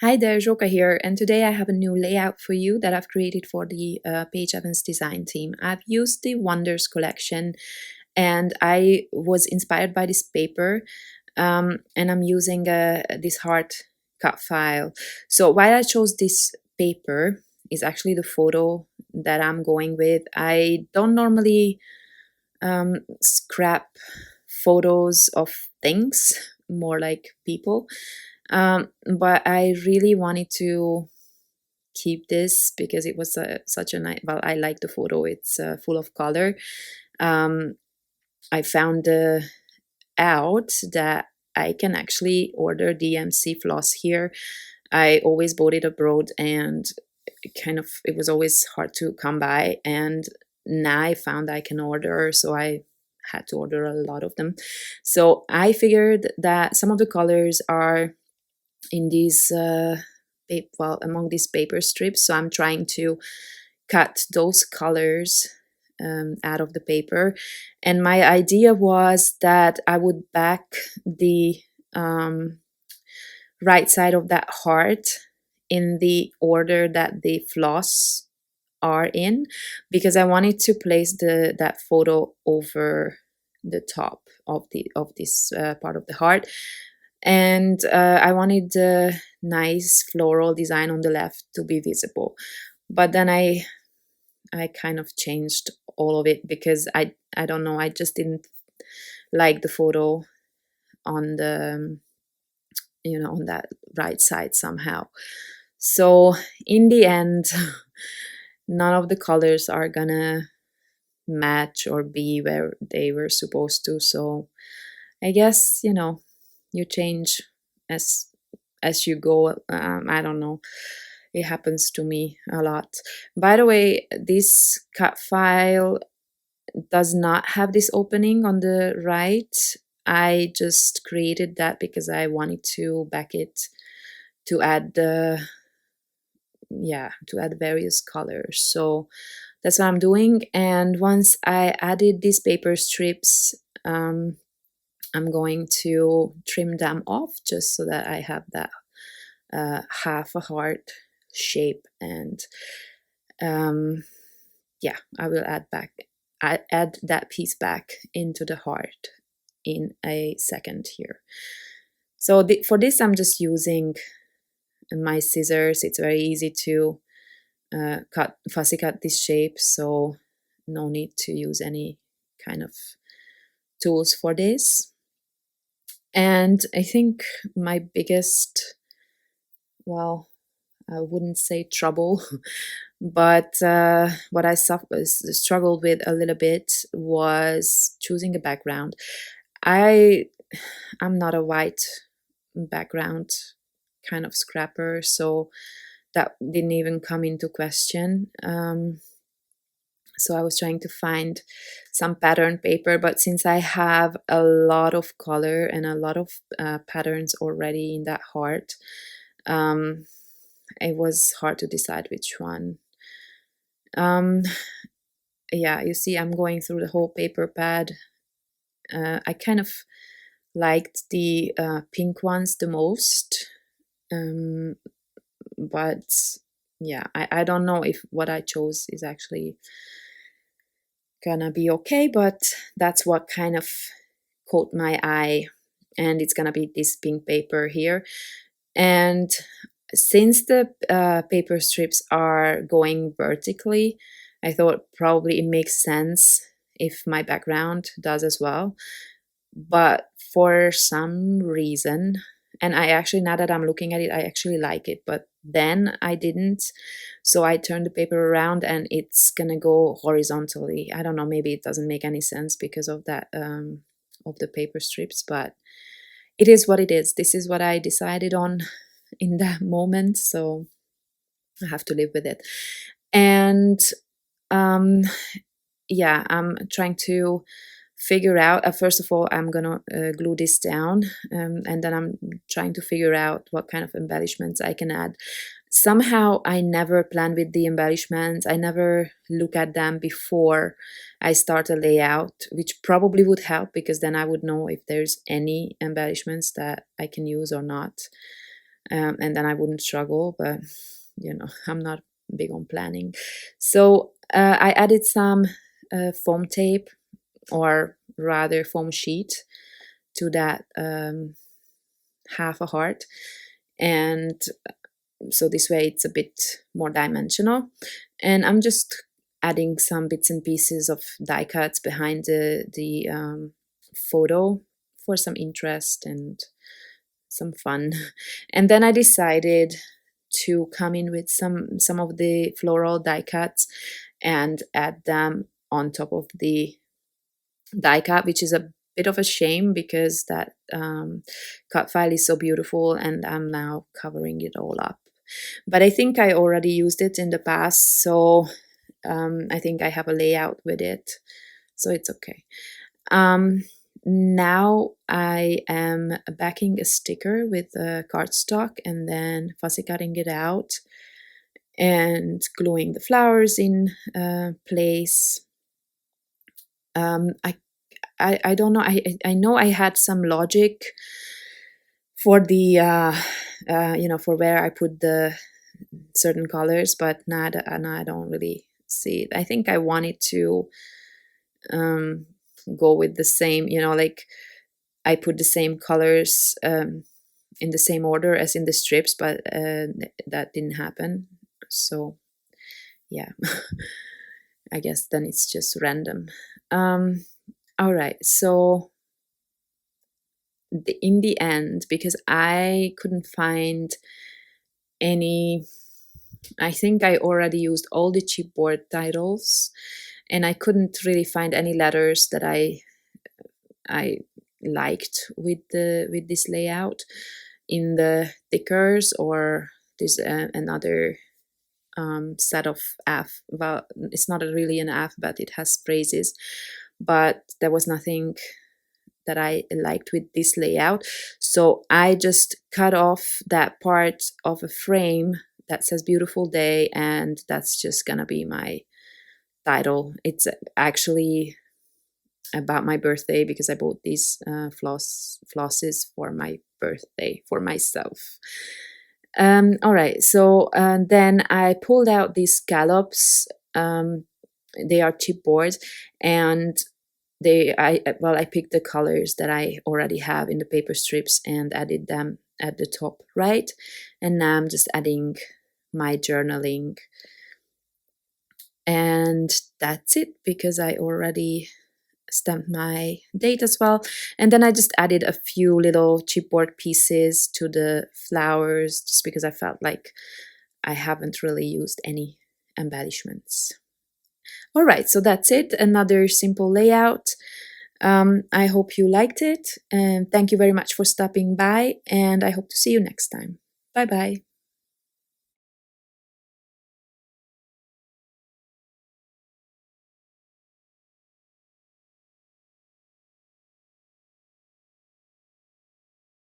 Hi there, Joka here, and today I have a new layout for you that I've created for the Paige Evans design team. I've used the Wonders collection, and I was inspired by this paper, and I'm using this heart cut file. So why I chose this paper is actually the photo that I'm going with. I don't normally scrap photos of things, more like people. But I really wanted to keep this because it was such a nice, well, I like the photo. It's full of color. Um, I found out that I can actually order DMC floss here. I always bought it abroad and it was always hard to come by. And now I found I can order, so I had to order a lot of them. So I figured that some of the colors are in these among these paper strips, so I'm trying to cut those colors out of the paper. And my idea was that I would back the right side of that heart in the order that the floss are in, because I wanted to place that photo over the top of this part of the heart. And I wanted the nice floral design on the left to be visible. But then I kind of changed all of it because I don't know, I just didn't like the photo on the on that right side somehow. So in the end, none of the colors are gonna match or be where they were supposed to. So I guess you change as you go. I don't know, it happens to me a lot. By the way, this cut file does not have this opening on the right. I just created that because I wanted to back it to add the to add various colors. So that's what I'm doing. And once I added these paper strips, I'm going to trim them off just so that I have that half a heart shape. And I will add that piece back into the heart in a second here. So for this, I'm just using my scissors. It's very easy to fussy cut this shape, so no need to use any kind of tools for this. And I think my biggest, well, I wouldn't say trouble, but what I struggled with a little bit was choosing a background. I'm not a white background kind of scrapper, so that didn't even come into question. So I was trying to find some pattern paper, but since I have a lot of color and a lot of patterns already in that heart, it was hard to decide which one. You see, I'm going through the whole paper pad. I kind of liked the pink ones the most, but I don't know if what I chose is actually gonna be okay, but that's what kind of caught my eye, and it's gonna be this pink paper here. And since the paper strips are going vertically, I thought probably it makes sense if my background does as well. But for some reason, and I actually, now that I'm looking at it, I actually like it, but then I didn't. So I turned the paper around and it's gonna go horizontally. I don't know, maybe it doesn't make any sense because of that of the paper strips, but it is what it is. This is what I decided on in that moment, so I have to live with it. And I'm trying to figure out, first of all, I'm gonna glue this down, and then I'm trying to figure out what kind of embellishments I can add. Somehow I never plan with the embellishments. I never look at them before I start a layout, which probably would help because then I would know if there's any embellishments that I can use or not. and then I wouldn't struggle. But I'm not big on planning. So I added some foam tape, or rather foam sheet, to that half a heart, and so this way it's a bit more dimensional. And I'm just adding some bits and pieces of die cuts behind the photo for some interest and some fun. And then I decided to come in with some of the floral die cuts and add them on top of the die cut, which is a bit of a shame because that cut file is so beautiful and I'm now covering it all up. But I think I already used it in the past, so I think I have a layout with it, so it's okay. Now I am backing a sticker with cardstock and then fussy cutting it out and gluing the flowers in place. I don't know. I know I had some logic for the for where I put the certain colors, but now I don't really see it. I think I wanted to go with the same, like I put the same colors in the same order as in the strips, but that didn't happen. So yeah, I guess then it's just random. All right, so in the end, because I couldn't find any, I think I already used all the chipboard titles, and I couldn't really find any letters that I liked with this layout in the stickers, or there's another set of F. Well, it's not really an F, but it has phrases. But there was nothing that I liked with this layout, so I just cut off that part of a frame that says "Beautiful Day," and that's just gonna be my title. It's actually about my birthday because I bought these flosses for my birthday for myself. All right, so then I pulled out these scallops. They are chipboard, and I picked the colors that I already have in the paper strips and added them at the top right, and now I'm just adding my journaling, and that's it because I already stamped my date as well. And then I just added a few little chipboard pieces to the flowers just because I felt like I haven't really used any embellishments. All right, so that's it. Another simple layout. I hope you liked it, and thank you very much for stopping by, and I hope to see you next time. Bye bye.